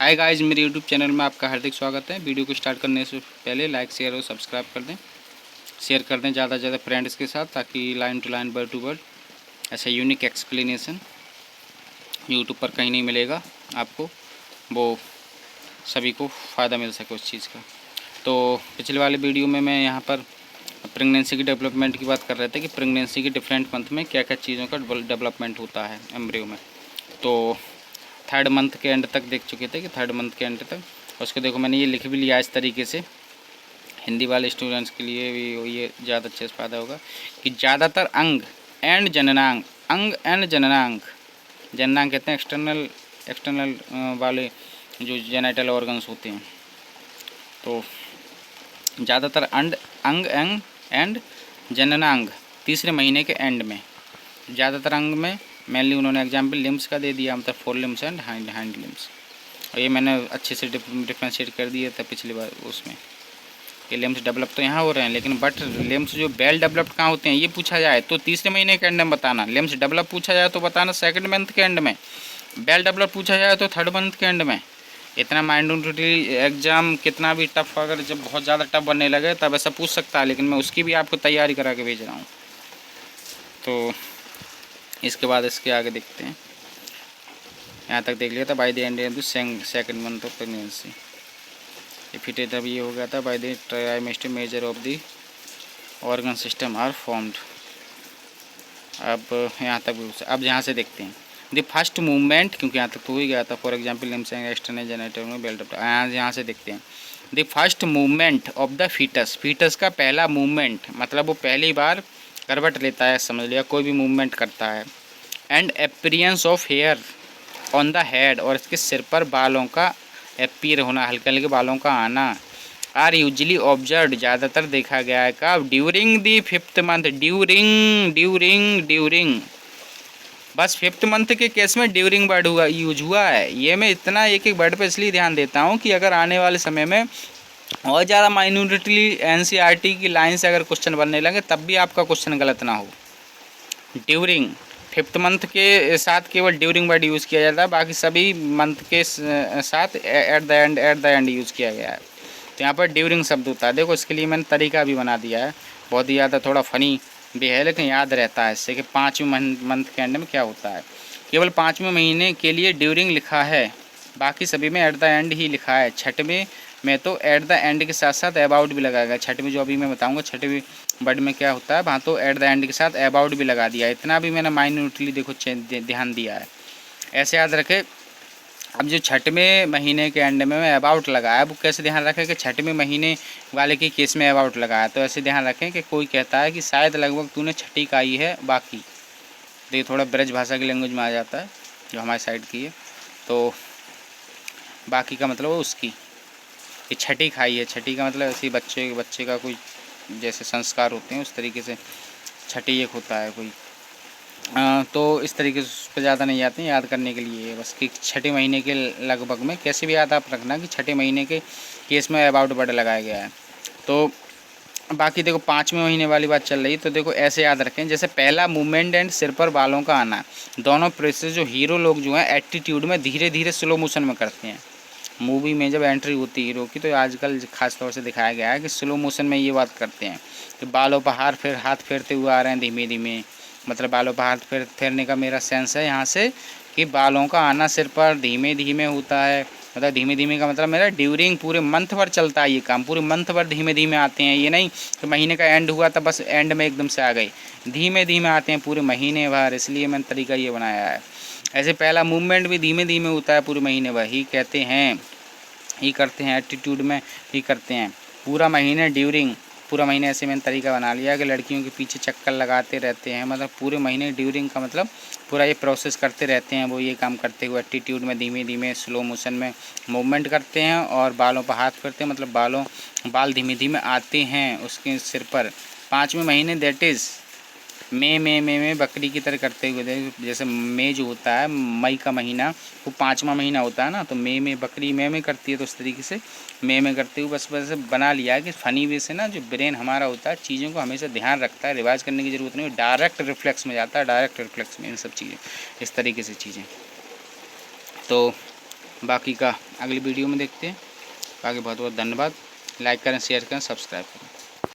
Hi guys, मेरे YouTube channel में आपका हार्दिक स्वागत है। वीडियो को स्टार्ट करने से पहले लाइक शेयर और सब्सक्राइब कर दें, शेयर कर दें ज़्यादा से ज़्यादा फ्रेंड्स के साथ, ताकि line to line word to word ऐसा यूनिक एक्सप्लेनेशन यूट्यूब पर कहीं नहीं मिलेगा आपको, वो सभी को फ़ायदा मिल सके उस चीज़ का। तो पिछले वाले वीडियो में मैं यहाँ पर प्रेगनेंसी की डेवलपमेंट की बात कर रहे थे कि प्रेगनेंसी के डिफरेंट मंथ में क्या क्या चीज़ों का डेवलपमेंट होता है एम्ब्रियो में। तो थर्ड मंथ के एंड तक देख चुके थे कि थर्ड मंथ के एंड तक उसको देखो मैंने ये लिख भी लिया इस तरीके से, हिंदी वाले स्टूडेंट्स के लिए भी ये ज़्यादा अच्छे से फ़ायदा होगा कि ज़्यादातर अंग एंड जननांग, अंग एंड जननांग, जननांग कहते हैं एक्सटर्नल वाले जो जेनिटल ऑर्गन्स होते हैं। तो ज़्यादातर अंग एंड जननांग तीसरे महीने के एंड में, ज़्यादातर अंग में मेनली उन्होंने एग्जाम्पल लिम्स का दे दिया, मतलब 4 लिम्स एंड हाइंड लिम्स। और ये मैंने अच्छे से डिफ्रेंशिएट कर दिया था पिछली बार उसमें कि लिम्स डेवलप तो यहाँ हो रहे हैं, लेकिन बट लिम्स जो वेल डेवलप्ड कहाँ होते हैं ये पूछा जाए तो तीसरे महीने के एंड में बताना, लिम्स डेवलप पूछा जाए तो बताना सेकंड मंथ के एंड में, वेल डेवलप पूछा जाए तो थर्ड मंथ के एंड में। इतना माइंडली एग्ज़ाम कितना भी टफ, अगर जब बहुत ज़्यादा टफ बनने लगे तब ऐसा पूछ सकता है, लेकिन मैं उसकी भी आपको तैयारी करा के भेज रहा हूँ। तो इसके बाद इसके आगे देखते हैं, यहाँ तक देख लिया था by the end of the second month of pregnancy. If it तब ये हो गया था by the trimester major of the organ system are formed. अब यहाँ तक, अब यहाँ से देखते हैं द फर्स्ट मूवमेंट, क्योंकि यहाँ तक तो हो ही गया था। For example limbs and external genital में बिल्डअप। यहाँ से देखते हैं the first movement of the fetus, fetus का पहला मूवमेंट, मतलब वो पहली बार करवट लेता है, समझ लिया, कोई भी मूवमेंट करता है। And appearance of hair on the head, और इसके सिर पर बालों का अपीयर होना, हल्के हल्के बालों का आना, आर यूजली ऑब्जर्व, ज़्यादातर देखा गया है कब, during the fifth month, during बस फिफ्थ मंथ के केस में ड्यूरिंग वर्ड हुआ यूज हुआ है। ये मैं इतना एक एक वर्ड पे इसलिए ध्यान देता हूँ कि अगर आने वाले समय में और ज़्यादा माइन्यूटली एनसीईआरटी की लाइन से अगर क्वेश्चन बनने लगे तब भी आपका क्वेश्चन गलत ना हो। ड्यूरिंग फिफ्थ मंथ के साथ केवल ड्यूरिंग वर्ड यूज़ किया जाता है, बाकी सभी मंथ के साथ एट द एंड यूज़ किया गया है। तो यहाँ पर ड्यूरिंग शब्द होता है। देखो इसके लिए मैंने तरीका भी बना दिया है, बहुत ही ज़्यादा थोड़ा फनी भी है, लेकिन याद रहता है इससे कि 5वें मंथ के एंड में क्या होता है। केवल 5वें महीने के लिए ड्यूरिंग लिखा है, बाकी सभी में एट द एंड ही लिखा है। छठवें में तो एट द एंड के साथ साथ अबाउट भी लगाया गया। छठवीं जो अभी मैं बताऊंगा छठवीं वर्ड में क्या होता है, वहाँ तो एट द एंड के साथ अबाउट भी लगा दिया। इतना भी मैंने माइन्यूटली देखो ध्यान दिया है, ऐसे याद रखे। अब जो छठवें महीने के एंड में अबाउट लगाया, वो कैसे ध्यान रखें कि छठवें महीने वाले के केस में अबाउट लगाया, तो ऐसे ध्यान रखें कि कोई कहता है कि शायद लगभग तूने छठी का ही है बाकी, तो ये थोड़ा ब्रज भाषा की लैंग्वेज में आ जाता है जो हमारे साइड की है। तो बाकी का मतलब उसकी कि छठी खाई है, छठी का मतलब ऐसे बच्चे का कोई जैसे संस्कार होते हैं उस तरीके से छठी एक होता है कोई। तो इस तरीके से उस पर ज़्यादा नहीं आते हैं, याद करने के लिए बस कि छठे महीने के लगभग में, कैसे भी याद आप रखना कि छठे महीने के केस में अबाउट वर्ड लगाया गया है। तो बाकी देखो 5वें महीने वाली बात चल रही, तो देखो ऐसे याद रखें जैसे पहला मूवमेंट एंड सिर पर बालों का आना, दोनों प्रोसेस जो हीरो लोग जो हैं एटीट्यूड में धीरे धीरे स्लो मोशन में करते हैं। मूवी में जब एंट्री होती है हीरो की, तो आजकल खास तौर से दिखाया गया है कि स्लो मोशन में ये बात करते हैं कि बालों पर हाथ फेरते हुए आ रहे हैं धीमे धीमे, मतलब बालों पर हाथ फेरने का मेरा सेंस है यहाँ से कि बालों का आना सिर पर धीमे धीमे होता है। मतलब धीमे धीमे का मतलब मेरा ड्यूरिंग पूरे मंथ भर चलता है ये काम, पूरे मंथ भर धीमे धीमे आते हैं। ये नहीं कि महीने का एंड हुआ तब बस एंड में एकदम से आ गए, धीमे धीमे आते हैं पूरे महीने भर, इसलिए मैंने तरीका ये बनाया है। ऐसे पहला मूवमेंट भी धीमे धीमे होता है पूरे महीने भर ही कहते हैं, ही करते हैं, एटीट्यूड में ही करते हैं। पूरा महीने ड्यूरिंग, पूरा महीने ऐसे मैंने तरीका बना लिया कि लड़कियों के पीछे चक्कर लगाते रहते हैं, मतलब पूरे महीने ड्यूरिंग का मतलब पूरा ये प्रोसेस करते रहते हैं वो, ये काम करते हुए एटीट्यूड में धीमे धीमे स्लो मोशन में मूवमेंट करते हैं और बालों पर हाथ फेरते हैं, मतलब बाल धीमे धीमे आते हैं उसके सिर पर। 5वें महीने दैट इज़ में बकरी की तरह करते हुए, जैसे मई जो होता है मई का महीना वो 5वां महीना होता है ना, तो मई में बकरी में करती है, तो उस तरीके से में करते हुए बस बना लिया है कि फ़नी वे से ना जो ब्रेन हमारा होता है चीज़ों को हमेशा ध्यान रखता है, रिवाइज करने की ज़रूरत नहीं, डायरेक्ट रिफ्लेक्स में जाता है, डायरेक्ट रिफ्लेक्स में इन सब चीज़ें, इस तरीके से चीज़ें। तो बाकी का अगली वीडियो में देखते हैं। बाकी बहुत बहुत धन्यवाद। लाइक करें, शेयर करें, सब्सक्राइब करें।